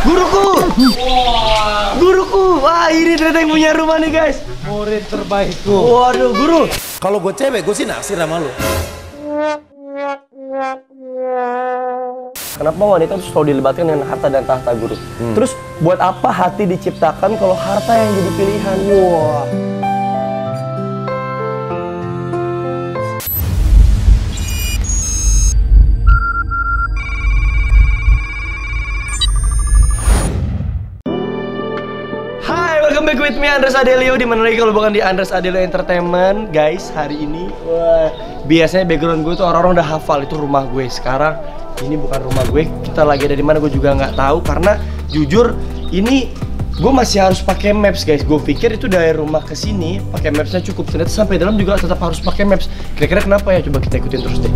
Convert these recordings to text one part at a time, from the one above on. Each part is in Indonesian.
Guruku! Guruku! Wah, ini ternyata yang punya rumah nih, guys. Murid terbaikku. Waduh, guru. Kalau gue cewek, gue sih naksir sama lu. Kenapa wanita itu selalu dilibatkan dengan harta dan tahta, guru? Terus buat apa hati diciptakan kalau harta yang jadi pilihan? Wah. Welcome back with me, Andres Adelio. Dimana lagi kalau bukan di Andres Adelio Entertainment. Guys, hari ini wah, biasanya background gue tuh orang-orang udah hafal itu rumah gue. Sekarang ini bukan rumah gue. Kita lagi ada di mana gue juga nggak tahu. Karena jujur ini gue masih harus pakai maps, guys. Gue pikir itu dari rumah ke sini pakai mapsnya cukup. Ternyata sampai dalam juga tetap harus pakai maps. Kira-kira kenapa ya? Coba kita ikutin terus deh.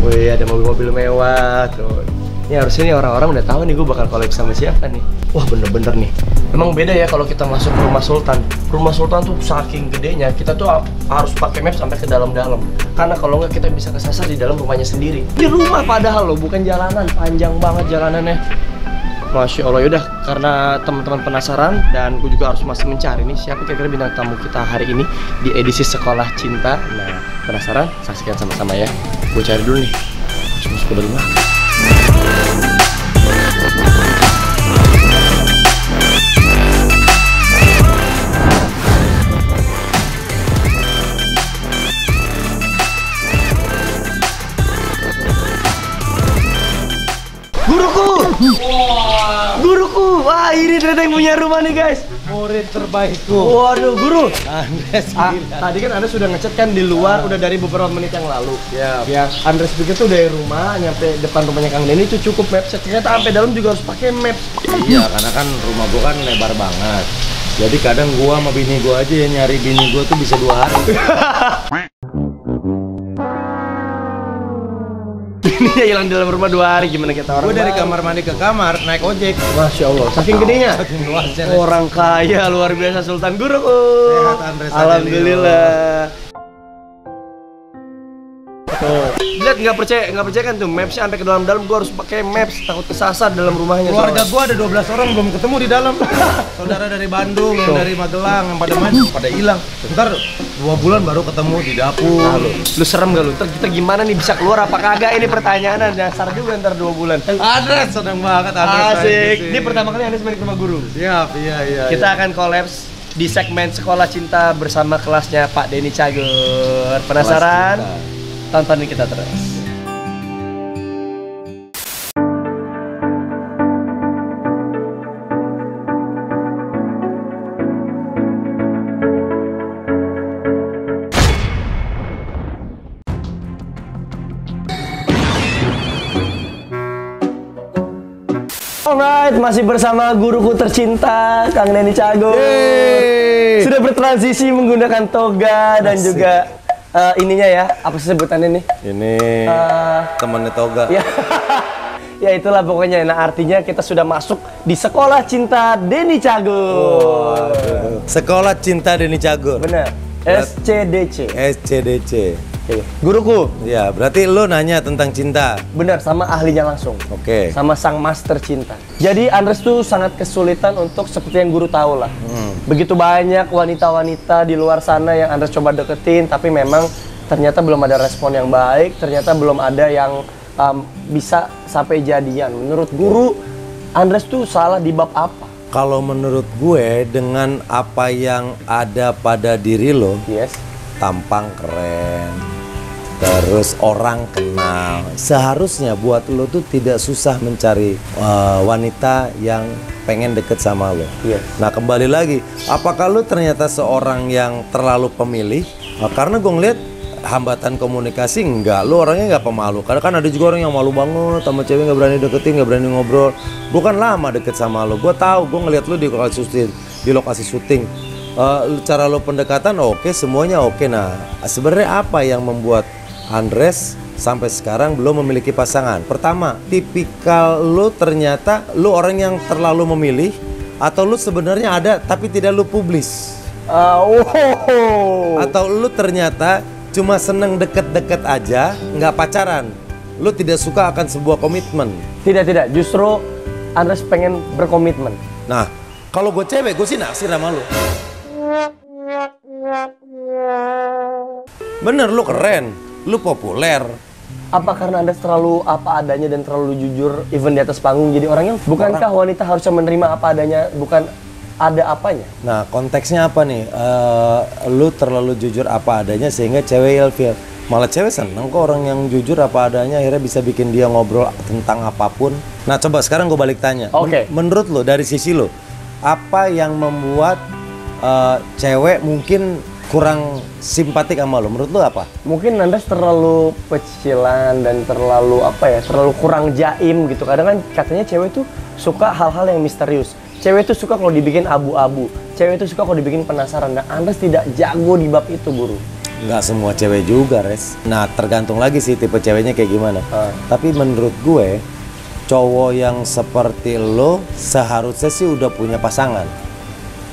Wih, ada mobil-mobil mewah tuh. Ini harusnya nih orang-orang udah tahu nih gue bakal collab sama siapa nih. Wah, bener-bener nih. Memang beda ya kalau kita masuk ke rumah Sultan. Rumah Sultan tuh saking gedenya, kita tuh harus pakai map sampai ke dalam-dalam. Karena kalau nggak kita bisa kesasar di dalam rumahnya sendiri. Di rumah padahal loh, bukan jalanan. Panjang banget jalanannya. Masya Allah, yaudah. Karena teman-teman penasaran dan gue juga harus masih mencari nih siapa kira-kira bintang tamu kita hari ini di edisi Sekolah Cinta. Nah, penasaran? Saksikan sama-sama ya. Gue cari dulu nih. Harus masuk ke rumah. Guruku! Guruku! Wah, ini ternyata yang punya rumah nih, guys. Murid terbaikku. Waduh, guru. Andres. Tadi kan Anda sudah ngechat kan di luar udah dari beberapa menit yang lalu. Ya. Ya, Andres pikir tuh dari rumah nyampe depan rumahnya Kang Denny itu cukup maps. Ternyata sampai dalam juga harus pakai maps. Iya, karena kan rumah gua kan lebar banget. Jadi kadang gua sama bini gua aja yang nyari bini gua tuh bisa 2 hari. Ini ya hilang di dalam rumah 2 hari, gimana kita orang? Gua dari kamar mandi ke kamar naik ojek. Masya Allah, saking gedenya. Saking luasnya. Orang kaya luar biasa Sultan Guruku. Sehat, Andres Adelio. Alhamdulillah. Tuh, lihat nggak percaya kan tuh mapsnya sampai ke dalam-dalam. Gua harus pakai maps, takut kesasar dalam rumahnya. Keluarga gua ada 12 orang belum ketemu di dalam. Saudara dari Bandung, yang dari Magelang, yang pada main pada hilang. Ntar 2 bulan baru ketemu di dapur. Nah, lu serem gak lu? Ntar kita gimana nih bisa keluar apa kagak? Ini pertanyaan dasar juga ntar 2 bulan. Andres seneng banget Andres. Asik. Ini pertama kali Andres balik ke rumah guru. Siap, iya. Kita akan kolaps di segmen Sekolah Cinta bersama kelasnya Pak Denny Cagur. Penasaran? Tontonin kita terus. Alright, masih bersama guruku tercinta, Kang Denny Cagur. Sudah bertransisi menggunakan toga dan juga ininya ya, apa sih sebutannya nih? Ini temannya Toga. Ya, ya itulah pokoknya. Nah, artinya kita sudah masuk di Sekolah Cinta Denny Cagur. Sekolah Cinta Denny Cagur. Bener. SCDC. SCDC. Oke. Guruku. Ya, berarti lo nanya tentang cinta. Bener, sama ahlinya langsung. Oke. Sama sang master cinta. Jadi Andres tuh sangat kesulitan untuk seperti yang guru tahu lah. Begitu banyak wanita-wanita di luar sana yang Andres coba deketin, tapi memang ternyata belum ada respon yang baik. Ternyata belum ada yang bisa sampai jadian. Menurut guru, Andres tuh salah di bab apa? Kalau menurut gue, dengan apa yang ada pada diri lo, Yes. tampang keren, terus orang kenal, seharusnya buat lo tuh tidak susah mencari wanita yang pengen deket sama lo. Yes. Nah, kembali lagi, apakah lo ternyata seorang yang terlalu pemilih? Karena gue ngeliat hambatan komunikasi enggak, lo orangnya nggak pemalu. Karena kan ada juga orang yang malu banget sama cewek, nggak berani deketin, nggak berani ngobrol. Bukan lama deket sama lo, gue tahu, gue ngeliat lo di lokasi syuting. Cara lo pendekatan oke, semuanya oke. Nah, sebenarnya apa yang membuat Andres sampai sekarang belum memiliki pasangan? Pertama, tipikal lo ternyata lo orang yang terlalu memilih, atau lo sebenarnya ada tapi tidak lo publis? Atau lo ternyata cuma seneng deket-deket aja, nggak pacaran? lu tidak suka akan sebuah komitmen. Tidak. Justru Andres pengen berkomitmen. Nah, kalau gue cewek, gue sih naksir sama lu. Bener, lu keren, lu populer. Apa karena Andres terlalu apa adanya dan terlalu jujur even di atas panggung jadi orangnya? Bukankah wanita harusnya menerima apa adanya, bukan ada apanya? Nah, konteksnya apa nih? Lu terlalu jujur apa adanya sehingga cewek ilfil. Malah cewek seneng kok orang yang jujur apa adanya, akhirnya bisa bikin dia ngobrol tentang apapun. Nah, coba sekarang gue balik tanya. Oke. Menurut lo, dari sisi lo, apa yang membuat cewek mungkin kurang simpatik sama lo? Menurut lo apa? Mungkin Andres terlalu pecilan dan terlalu terlalu kurang jaim gitu. Kadang kan katanya cewek tuh suka hal-hal yang misterius. Cewek tuh suka kalau dibikin abu-abu. Cewek tuh suka kalau dibikin penasaran. Dan Andres tidak jago di bab itu, Guru. Nggak semua cewek juga, Res. Nah, tergantung lagi sih tipe ceweknya kayak gimana. Tapi menurut gue, cowok yang seperti lo seharusnya sih udah punya pasangan.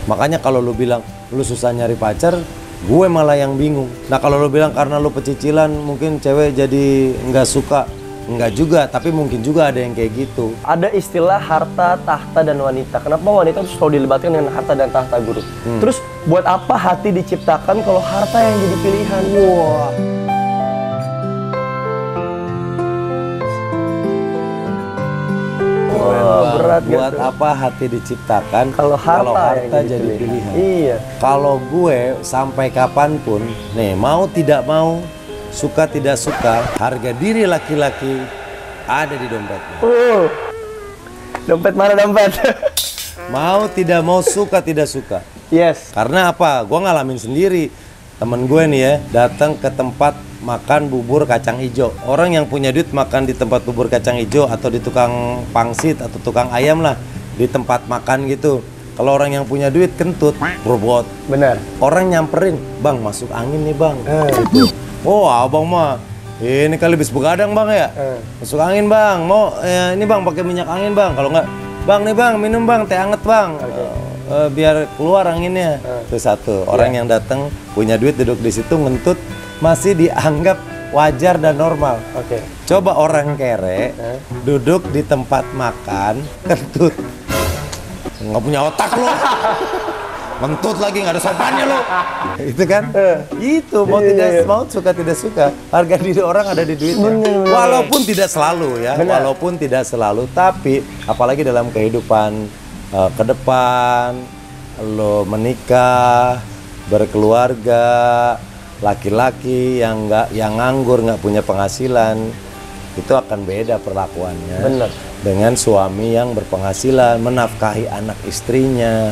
Makanya kalau lo bilang lo susah nyari pacar, gue malah yang bingung. Nah, kalau lo bilang karena lo pecicilan mungkin cewek jadi nggak suka. Enggak juga, tapi mungkin juga ada yang kayak gitu. Ada istilah harta, tahta, dan wanita. Kenapa wanita itu selalu dilibatkan dengan harta dan tahta, Guru? Terus buat apa hati diciptakan kalau harta yang jadi pilihan? Wah. Berat Buat gitu. apa hati diciptakan Kalau harta yang jadi pilihan? Iya. Kalau gue sampai kapanpun, nih mau tidak mau, suka tidak suka, harga diri laki-laki ada di dompetnya. Dompet mana dompet? Mau tidak mau, suka tidak suka. Yes. Karena apa? Gue ngalamin sendiri. Temen gue nih ya, datang ke tempat makan bubur kacang hijau. Orang yang punya duit makan di tempat bubur kacang hijau atau di tukang pangsit atau tukang ayam lah, di tempat makan gitu. Kalau orang yang punya duit kentut, berbot. Benar. Orang nyamperin, bang masuk angin nih bang. Gitu. Oh abang mah, ini kali bis begadang bang ya. Masuk angin bang, mau ini bang pakai minyak angin bang. Kalau nggak, bang nih bang minum bang teh anget bang. Biar keluar anginnya. Itu satu. Orang yang datang punya duit duduk di situ ngentut masih dianggap wajar dan normal. Oke. Coba orang kere duduk di tempat makan kentut, nggak punya otak lo. Mentut lagi nggak ada sopannya lo. Itu kan? Itu mau tidak mau, suka tidak suka, harga diri orang ada di duitnya. Walaupun tidak selalu ya, walaupun tidak selalu, tapi apalagi dalam kehidupan ke depan, lo menikah, berkeluarga, laki-laki yang nganggur nggak punya penghasilan, itu akan beda perlakuannya. Bener. Dengan suami yang berpenghasilan, menafkahi anak istrinya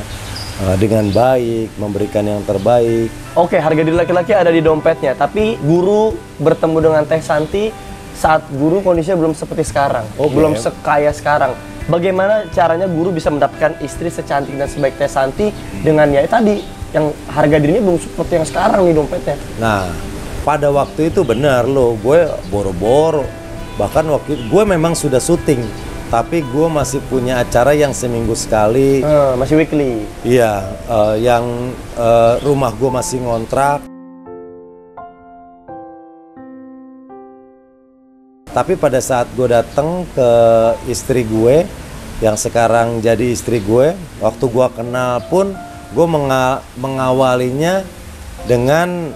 dengan baik, memberikan yang terbaik. Oke, harga diri laki-laki ada di dompetnya. Tapi Guru bertemu dengan Teh Santi saat Guru kondisinya belum seperti sekarang, belum sekaya sekarang. Bagaimana caranya Guru bisa mendapatkan istri secantik dan sebaik Teh Santi dengan ya tadi yang harga dirinya belum seperti yang sekarang nih dompetnya? Nah, pada waktu itu benar loh, gue boro-boro. Bahkan waktu itu gue memang sudah syuting, tapi gue masih punya acara yang seminggu sekali. Masih weekly? Iya, yang rumah gue masih ngontrak. Tapi pada saat gue datang ke istri gue, yang sekarang jadi istri gue, waktu gue kenal pun, gue mengawalinya dengan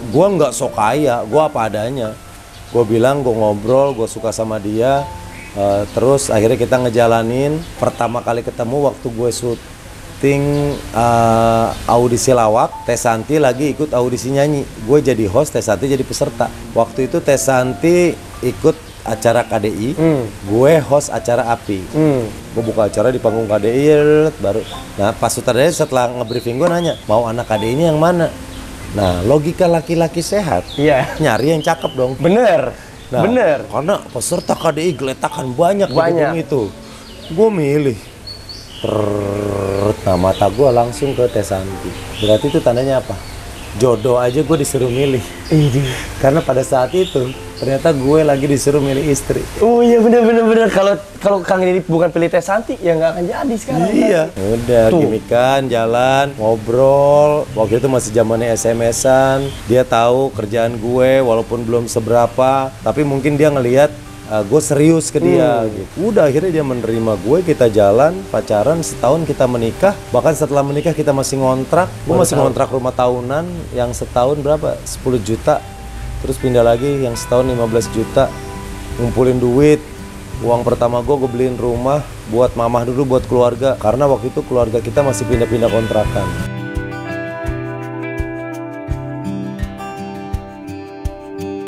gue nggak sok kaya, gue apa adanya. Gue bilang gue ngobrol, gue suka sama dia. Terus akhirnya kita ngejalanin. Pertama kali ketemu waktu gue syuting audisi lawak, Teh Santi lagi ikut audisi nyanyi. Gue jadi host, Teh Santi jadi peserta. Waktu itu Teh Santi ikut acara KDI, gue host acara API. Gue buka acara di panggung KDI baru. Nah pas sutradara setelah ngebriefing gue nanya, mau anak KDI-nya yang mana? Nah logika laki-laki sehat, nyari yang cakep dong. Bener. Nah, bener. Karena peserta KDI geletakan banyak di gedung itu. Gue milih. Nah mata gue langsung ke Teh Santi. Berarti itu tandanya apa? Jodoh aja gue disuruh milih. Karena pada saat itu ternyata gue lagi disuruh milih istri. Oh iya bener. Kalau Kang ini bukan pilih Teh Santi ya nggak akan jadi sekarang. Iya. Udah gimikan, jalan, ngobrol. Waktu itu masih zamannya SMS-an. Dia tahu kerjaan gue walaupun belum seberapa, tapi mungkin dia ngelihat gue serius ke dia gitu. Udah akhirnya dia menerima gue, kita jalan pacaran setahun, kita menikah. Bahkan setelah menikah kita masih ngontrak. Gue masih ngontrak rumah tahunan yang setahun berapa? 10 juta. Terus pindah lagi yang setahun 15 juta. Ngumpulin duit. Uang pertama gue beliin rumah buat mamah dulu, buat keluarga. Karena waktu itu keluarga kita masih pindah-pindah kontrakan.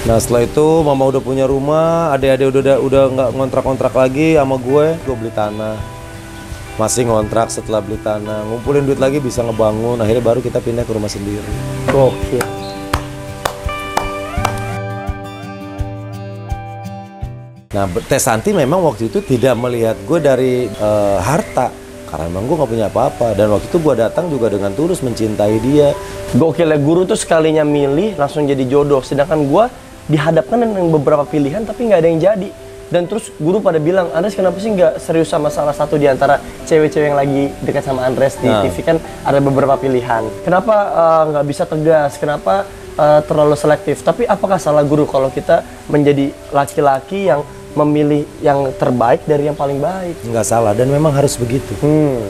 Nah setelah itu mama udah punya rumah, adik-adik udah nggak ngontrak-kontrak lagi sama gue beli tanah. Masih ngontrak, setelah beli tanah, ngumpulin duit lagi bisa ngebangun, akhirnya baru kita pindah ke rumah sendiri. Oke. Nah Teh Santi memang waktu itu tidak melihat gue dari harta, karena memang gue nggak punya apa-apa. Dan waktu itu gue datang juga dengan tulus mencintai dia. Gokil ya, guru tuh sekalinya milih langsung jadi jodoh, sedangkan gue dihadapkan dengan beberapa pilihan tapi nggak ada yang jadi. Dan terus guru pada bilang, Andres kenapa sih nggak serius sama salah satu di antara cewek-cewek yang lagi dekat sama Andres di TV, kan ada beberapa pilihan. Kenapa nggak bisa tegas, kenapa terlalu selektif? Tapi apakah salah guru kalau kita menjadi laki-laki yang memilih yang terbaik dari yang paling baik? Nggak salah, dan memang harus begitu.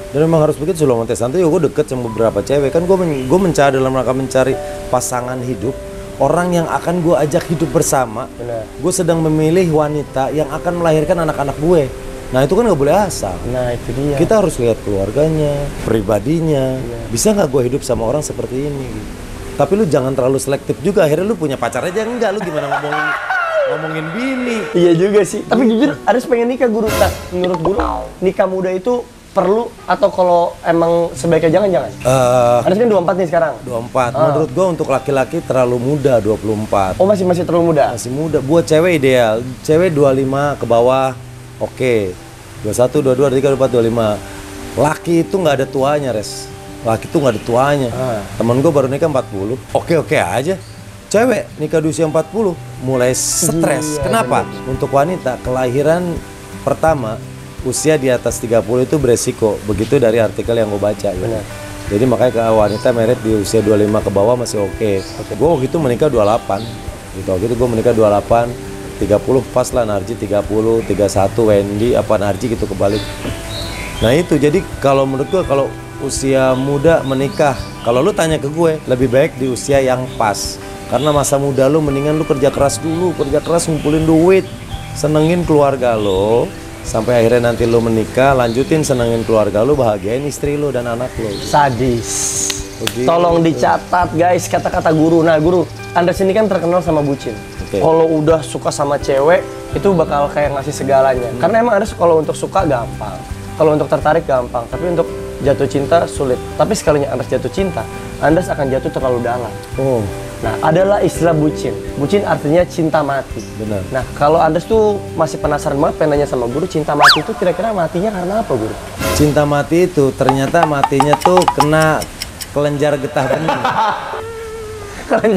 Dan memang harus begitu. Sebelum Teh Santi gue deket sama beberapa cewek, kan gue mencari dalam rangka mencari pasangan hidup, orang yang akan gue ajak hidup bersama. Gue sedang memilih wanita yang akan melahirkan anak-anak gue. Nah itu kan nggak boleh asal. Nah itu dia. Kita harus lihat keluarganya, pribadinya. Bisa nggak gue hidup sama orang seperti ini gitu. Tapi lu jangan terlalu selektif juga, akhirnya lu punya pacar aja enggak, lu gimana ngomongin bini. Iya juga sih, tapi jujur Aris pengen nikah guru. Nah menurut guru nikah muda itu perlu atau kalau emang sebaiknya jangan-jangan? Aris kan 24 nih sekarang. 24. Menurut gua untuk laki-laki terlalu muda 24. Oh masih terlalu muda? Masih muda. Buat cewek ideal. Cewek 25 ke bawah oke. 21, 22, 23, 24, 25. Laki itu nggak ada tuanya, Res. Laki itu nggak ada tuanya. Temen gua baru nikah 40. Oke aja. Cewek nikah di usia 40 mulai stres. Kenapa? Untuk wanita kelahiran pertama usia di atas 30 itu beresiko. Begitu dari artikel yang gue baca. Benar. Jadi makanya ke wanita merit di usia 25 ke bawah masih oke. Gue waktu itu menikah 28. Gitu. Waktu itu gue menikah 28, 30 pas lah Narji 30, 31 Wendy apa Narji gitu kebalik. Nah itu jadi kalau menurut gue kalau usia muda menikah, kalau lu tanya ke gue lebih baik di usia yang pas. Karena masa muda lu mendingan lu kerja keras dulu, kerja keras ngumpulin duit, senengin keluarga lo. Sampai akhirnya nanti lu menikah, lanjutin senengin keluarga lu, bahagiain istri lu dan anak lu. Sadis. Begitu. Tolong dicatat guys kata-kata guru. Nah guru, Andres ini kan terkenal sama bucin. Kalau udah suka sama cewek, itu bakal kayak ngasih segalanya. Karena emang Andres kalau untuk suka gampang, kalau untuk tertarik gampang, tapi untuk jatuh cinta sulit. Tapi sekalinya Andres jatuh cinta, Andres akan jatuh terlalu dalam. Nah, adalah istilah bucin. Bucin artinya cinta mati. Benar. Nah, kalau Andres tuh masih penasaran banget pengen nanya sama guru, cinta mati itu kira-kira matinya karena apa, guru? Cinta mati itu ternyata matinya tuh kena kelenjar getah bening.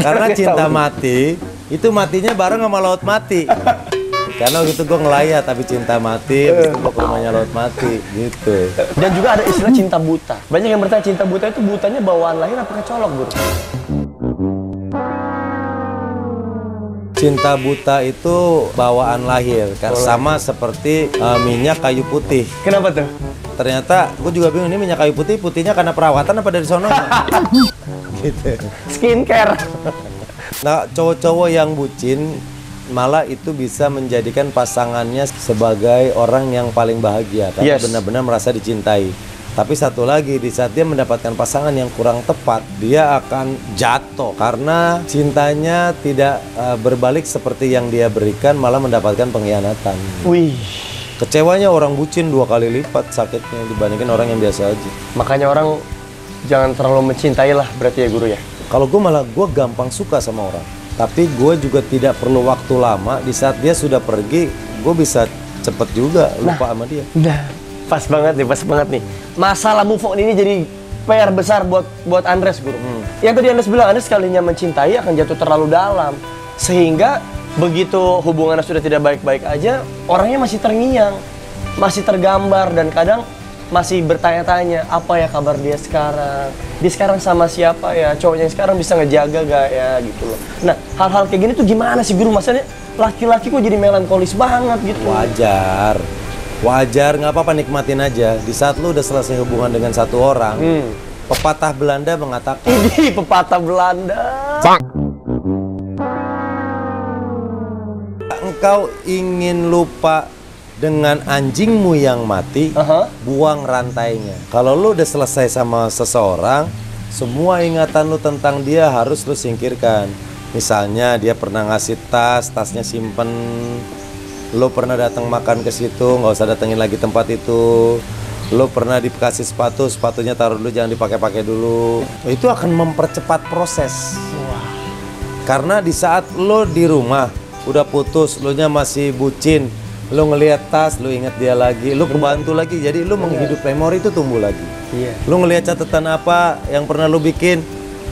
Karena cinta mati itu matinya bareng sama laut mati. Karena waktu itu gue ngelayat tapi cinta mati, habis itu gue ke rumahnya laut mati gitu. Dan juga ada istilah cinta buta. Banyak yang bertanya cinta buta itu butanya bawaan lahir apa kecolok, guru? Cinta buta itu bawaan lahir, kan sama seperti minyak kayu putih. Kenapa tuh? Ternyata gue juga bingung ini minyak kayu putih, putihnya karena perawatan apa dari sono? Gitu. Skincare. Nah, cowok-cowok yang bucin malah itu bisa menjadikan pasangannya sebagai orang yang paling bahagia karena benar-benar merasa dicintai. Tapi satu lagi, di saat dia mendapatkan pasangan yang kurang tepat, dia akan jatuh karena cintanya tidak berbalik seperti yang dia berikan, malah mendapatkan pengkhianatan. Wih. Kecewanya orang bucin 2 kali lipat sakitnya dibandingkan orang yang biasa aja. Makanya orang jangan terlalu mencintai lah berarti ya guru ya? Kalau gue gampang suka sama orang. Tapi gue juga tidak perlu waktu lama, di saat dia sudah pergi, gue bisa cepet juga lupa sama dia. Nah, pas banget nih. Masalah move on ini jadi PR besar buat Andres, guru. Yang tadi Andres bilang, Andres sekalinya mencintai akan jatuh terlalu dalam. Sehingga begitu hubungannya sudah tidak baik-baik aja, orangnya masih terngiang, masih tergambar, dan kadang masih bertanya-tanya, apa ya kabar dia sekarang? Dia sekarang sama siapa ya? Cowoknya yang sekarang bisa ngejaga gak ya? Gitu loh. Nah, hal-hal kayak gini tuh gimana sih guru? Maksudnya laki-laki kok jadi melankolis banget gitu. Wajar, nggak apa-apa, nikmatin aja. Di saat lu udah selesai hubungan dengan satu orang, pepatah Belanda mengatakan, Ini pepatah Belanda. engkau ingin lupa dengan anjingmu yang mati, buang rantainya. Kalau lu udah selesai sama seseorang, semua ingatan lu tentang dia harus lu singkirkan. Misalnya dia pernah ngasih tasnya simpen, lu pernah datang makan ke situ, nggak usah datengin lagi tempat itu. Lu pernah dikasih sepatunya taruh dulu, jangan dipakai-pakai dulu. Itu akan mempercepat proses. Karena di saat lu di rumah udah putus, lu nya masih bucin, lu ngelihat tas, lu inget dia lagi, lu kebantu lagi, jadi lu menghidup memori itu tumbuh lagi. Lu ngelihat catatan apa yang pernah lu bikin,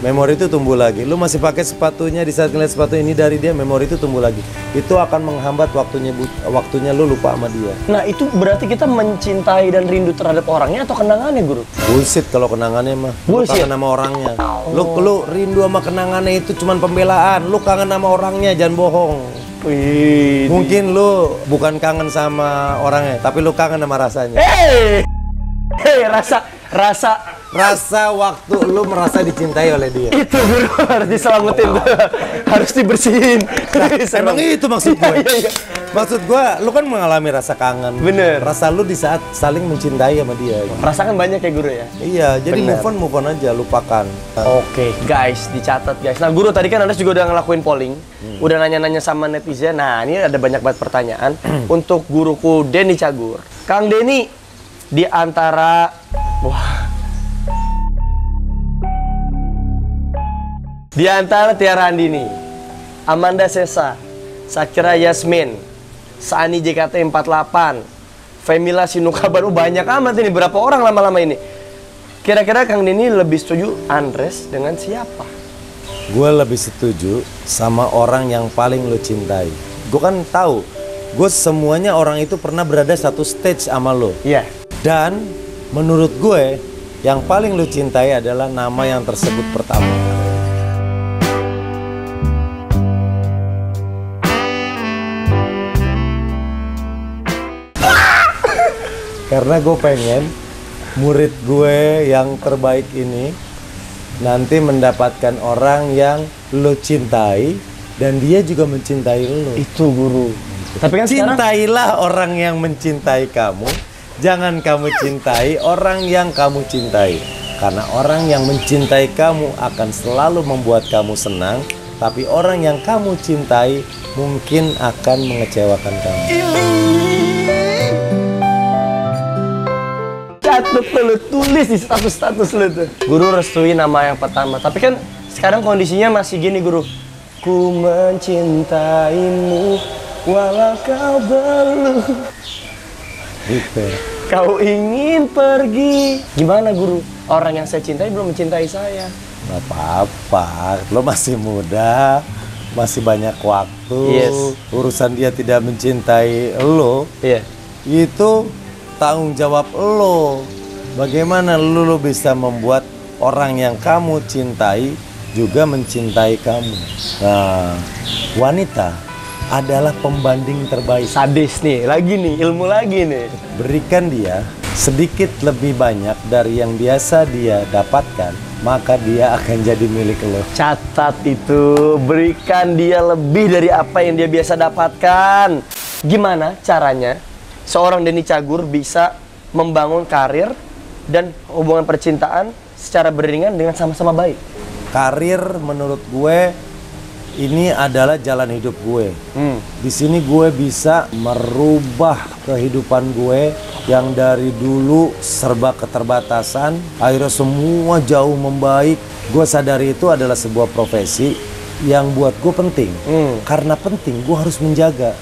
memori itu tumbuh lagi. Lu masih pakai sepatunya, di saat ngeliat sepatu ini dari dia, memori itu tumbuh lagi. Itu akan menghambat waktunya lu lupa sama dia. Nah itu berarti kita mencintai dan rindu terhadap orangnya atau kenangannya, Guru? Bullshit kalau kenangannya mah. Lu Bullshit. kangen sama orangnya. Lu rindu sama kenangannya itu cuman pembelaan. Lu kangen sama orangnya, jangan bohong. Wih. Mungkin lu bukan kangen sama orangnya, tapi lu kangen sama rasanya. Rasa waktu lu merasa dicintai oleh dia. Itu Guru harus diselamatin tuh. Harus dibersihin. Emang itu maksud gue. Maksud gue, lu kan mengalami rasa kangen. Bener. Rasa lu di saat saling mencintai sama dia. Rasakan banyak ya Guru ya. Iya, jadi Bener. move on aja, lupakan. Oke, guys, dicatat guys. Nah, Guru tadi kan Anda juga udah ngelakuin polling, udah nanya-nanya sama netizen. Nah, ini ada banyak banget pertanyaan untuk guruku Denny Cagur. Kang Denny, di antara di antara Tiara Andini, Amanda Sesa, Sakira Yasmin, Sani JKT48, Femila Sinukaban, banyak amat ini, berapa orang lama-lama ini. Kira-kira Kang Denny lebih setuju Andres dengan siapa? Gue lebih setuju sama orang yang paling lu cintai. Gue kan tahu, gue semuanya orang itu pernah berada satu stage sama lo. Iya. Dan menurut gue, yang paling lu cintai adalah nama yang tersebut pertama. Karena gue pengen murid gue yang terbaik ini nanti mendapatkan orang yang lo cintai dan dia juga mencintai lo. Itu Guru. Tapi kan Cintailah orang yang mencintai kamu, jangan kamu cintai orang yang kamu cintai. Karena orang yang mencintai kamu akan selalu membuat kamu senang, tapi orang yang kamu cintai mungkin akan mengecewakan kamu. Lu tulis di status lu tuh. Guru restui nama yang pertama. Tapi kan sekarang kondisinya masih gini Guru. Ku mencintaimu walau kau belum. Gitu. Kau ingin pergi. Gimana Guru? Orang yang saya cintai belum mencintai saya. Gak apa-apa, lo masih muda, masih banyak waktu. Yes. Urusan dia tidak mencintai lo, Iya. itu tanggung jawab lo. Bagaimana lo bisa membuat orang yang kamu cintai juga mencintai kamu. Nah, wanita adalah pembanding terbaik. Sadis nih, lagi nih, ilmu lagi nih. Berikan dia sedikit lebih banyak dari yang biasa dia dapatkan, maka dia akan jadi milik lo. Catat itu, berikan dia lebih dari apa yang dia biasa dapatkan. Gimana caranya seorang Denny Cagur bisa membangun karir dan hubungan percintaan secara beriringan dengan sama-sama baik? Karir menurut gue ini adalah jalan hidup gue. Di sini gue bisa merubah kehidupan gue yang dari dulu serba keterbatasan, akhirnya semua jauh membaik. Gue sadari itu adalah sebuah profesi yang buat gue penting. Karena penting, gue harus menjaga.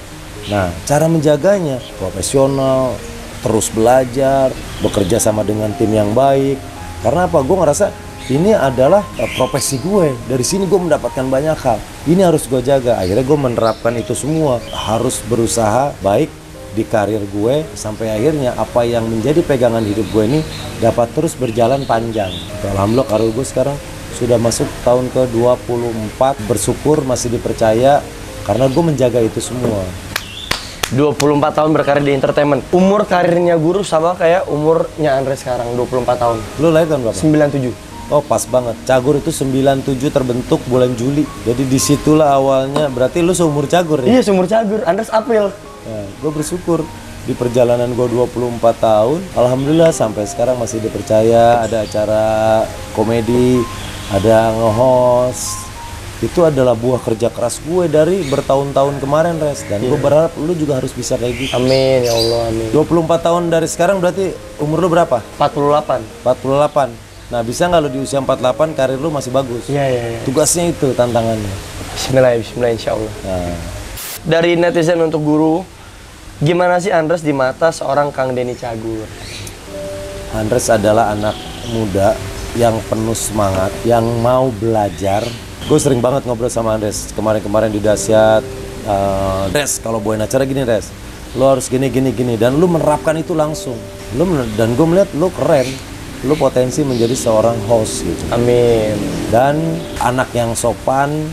Nah, cara menjaganya profesional, terus belajar, bekerja sama dengan tim yang baik. Karena apa? Gue ngerasa ini adalah profesi gue. Dari sini gue mendapatkan banyak hal. Ini harus gue jaga. Akhirnya gue menerapkan itu semua. Harus berusaha baik di karir gue sampai akhirnya apa yang menjadi pegangan hidup gue ini dapat terus berjalan panjang. Alhamdulillah karir gue sekarang sudah masuk tahun ke-24. Bersyukur masih dipercaya. Karena gue menjaga itu semua. 24 tahun berkarir di entertainment. Umur karirnya Guru sama kayak umurnya Andres sekarang, 24 tahun. Lu lahir tahun berapa? 97. Oh pas banget. Cagur itu 97 terbentuk bulan Juli. Jadi disitulah awalnya. Berarti lu seumur Cagur ya? Iya, seumur Cagur. Andres April. Nah, gue bersyukur di perjalanan gue 24 tahun. Alhamdulillah sampai sekarang masih dipercaya. Ada acara komedi, ada nge-host. Itu adalah buah kerja keras gue dari bertahun-tahun kemarin, Res. Dan gue berharap lu juga harus bisa kayak gitu. Amin, ya Allah, amin. 24 tahun dari sekarang berarti umur lu berapa? 48. 48. Nah, bisa nggak lu di usia 48 karir lu masih bagus? Iya, iya, iya. Tugasnya itu tantangannya. Bismillah, bismillah, insya Allah. Nah, Dari netizen untuk Guru, gimana sih Andres di mata seorang Kang Denny Cagur? Andres adalah anak muda yang penuh semangat, yang mau belajar. Gue sering banget ngobrol sama Andres kemarin-kemarin di Dasyat. Des, kalau bawain acara gini, Des, lo harus gini, dan lu menerapkan itu langsung. Dan gue melihat lu keren, lu potensi menjadi seorang host gitu. Amin. Dan anak yang sopan,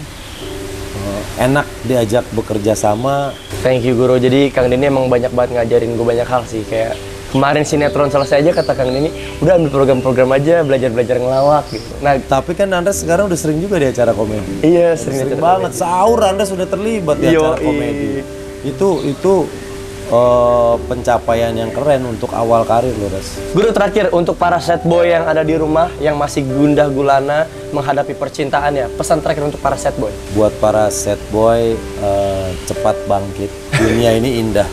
enak diajak bekerja sama. Thank you Guru. Jadi Kang Denny emang banyak banget ngajarin gue banyak hal sih. Kayak kemarin sinetron selesai aja kata Kang Denny, udah ambil program-program aja, belajar-belajar ngelawak gitu. Nah, Tapi kan Andres sekarang udah sering juga di acara komedi. iya Sering banget, sahur Anda sudah terlibat di acara komedi. Itu pencapaian yang keren untuk awal karir lo, Res. Guru terakhir untuk para set boy yang ada di rumah yang masih gundah gulana menghadapi percintaannya, pesan terakhir untuk para set boy. Buat para set boy, cepat bangkit. Dunia ini indah.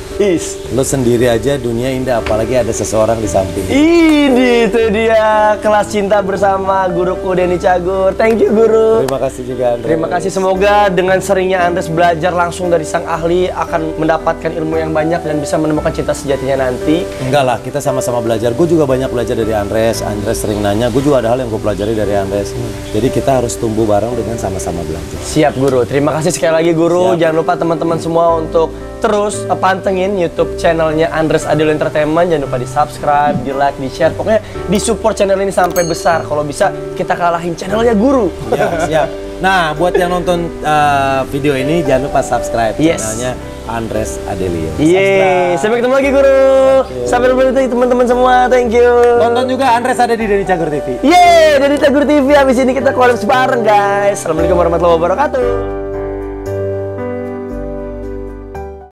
Lo sendiri aja dunia indah, apalagi ada seseorang di samping. Ini itu dia kelas cinta bersama Guruku Denny Cagur. Thank you Guru. Terima kasih juga Andres. Terima kasih, semoga dengan seringnya Andres belajar langsung dari sang ahli akan mendapatkan ilmu yang banyak dan bisa menemukan cinta sejatinya nanti. Enggak lah, kita sama-sama belajar. Gue juga banyak belajar dari Andres. Andres sering nanya, gue juga ada hal yang gue pelajari dari Andres. Jadi kita harus tumbuh bareng dengan sama-sama belajar. Siap Guru, terima kasih sekali lagi Guru. Siap. Jangan lupa teman-teman semua untuk terus pantengin YouTube channelnya Andres Adil Entertainment. Jangan lupa di subscribe, di like, di share. Pokoknya di support channel ini sampai besar. Kalau bisa kita kalahin channelnya Guru. Ya, siap. Nah, buat yang nonton video ini jangan lupa subscribe channelnya Andres Adelio. Yeay, sampai ketemu lagi Guru. Sampai jumpa lagi teman-teman semua. Thank you. Tonton juga Andres ada di Denny Cagur TV. Yeay, dari Cagur TV. Habis ini kita collab bareng guys. Assalamualaikum warahmatullahi wabarakatuh.